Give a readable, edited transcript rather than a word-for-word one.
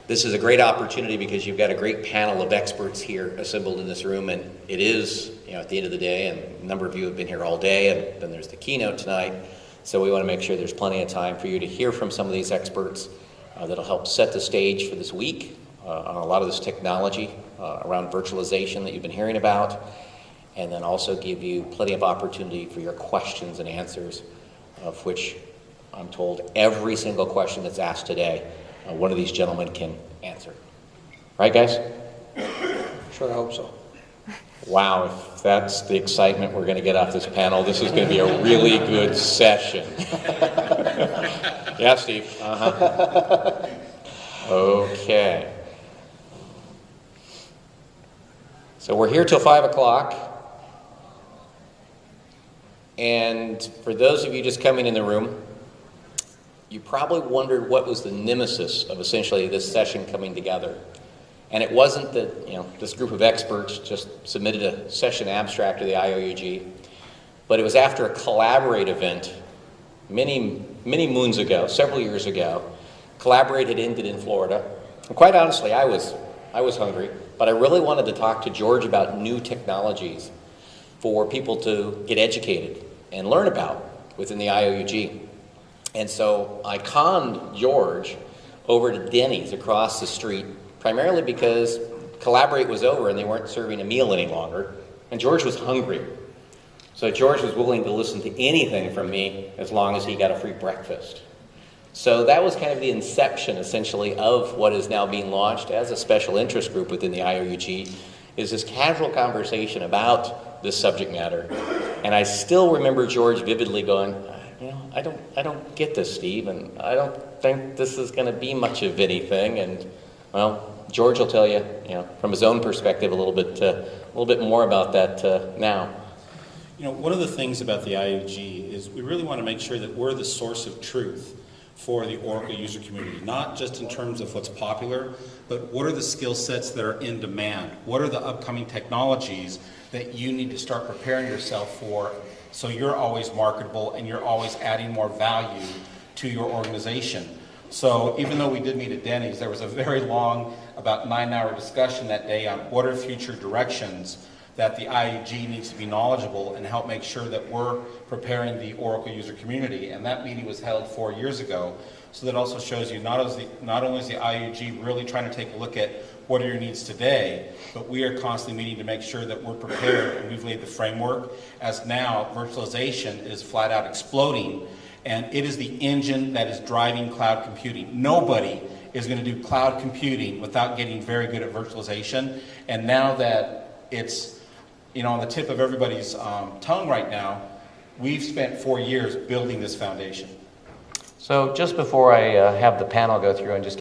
This is a great opportunity because you've got a great panel of experts here assembled in this room, and it is, at the end of the day, and a number of you have been here all day, and then there's the keynote tonight, so we want to make sure there's plenty of time for you to hear from some of these experts that'll help set the stage for this week on a lot of this technology around virtualization that you've been hearing about, and then also give you plenty of opportunity for your questions and answers, of which I'm told every single question that's asked today, one of these gentlemen can answer. Right, guys? Sure hope so. Wow, if that's the excitement we're going to get off this panel, this is going to be a really good session. Yeah, Steve? Uh-huh. Okay. So we're here till 5 o'clock. And for those of you just coming in the room, you probably wondered what was the nemesis of essentially this session coming together. And it wasn't that this group of experts just submitted a session abstract to the IOUG, but it was after a Collaborate event many moons ago, several years ago. Collaborate had ended in Florida. And quite honestly, I was hungry, but I really wanted to talk to George about new technologies for people to get educated and learn about within the IOUG. And so I conned George over to Denny's across the street, primarily because Collaborate was over and they weren't serving a meal any longer, and George was hungry. So George was willing to listen to anything from me as long as he got a free breakfast. So that was kind of the inception, essentially, of what is now being launched as a special interest group within the IOUG, is this casual conversation about this subject matter. And I still remember George vividly going, I don't get this, Steve, and I don't think this is going to be much of anything. And well, George will tell you, from his own perspective, a little bit more about that now. One of the things about the IOG is we really want to make sure that we're the source of truth for the Oracle user community, not just in terms of what's popular, but what are the skill sets that are in demand? What are the upcoming technologies that you need to start preparing yourself for, so you're always marketable and you're always adding more value to your organization. So even though we did meet at Denny's, there was a very long, about 9-hour discussion that day on what are future directions that the IUG needs to be knowledgeable and help make sure that we're preparing the Oracle user community. And that meeting was held 4 years ago. So that also shows you not only is the IUG really trying to take a look at what are your needs today, but we are constantly meeting to make sure that we're prepared and we've laid the framework, as now virtualization is flat out exploding, and it is the engine that is driving cloud computing. Nobody is going to do cloud computing without getting very good at virtualization. And now that it's on the tip of everybody's tongue right now, we've spent 4 years building this foundation. So just before I have the panel go through and just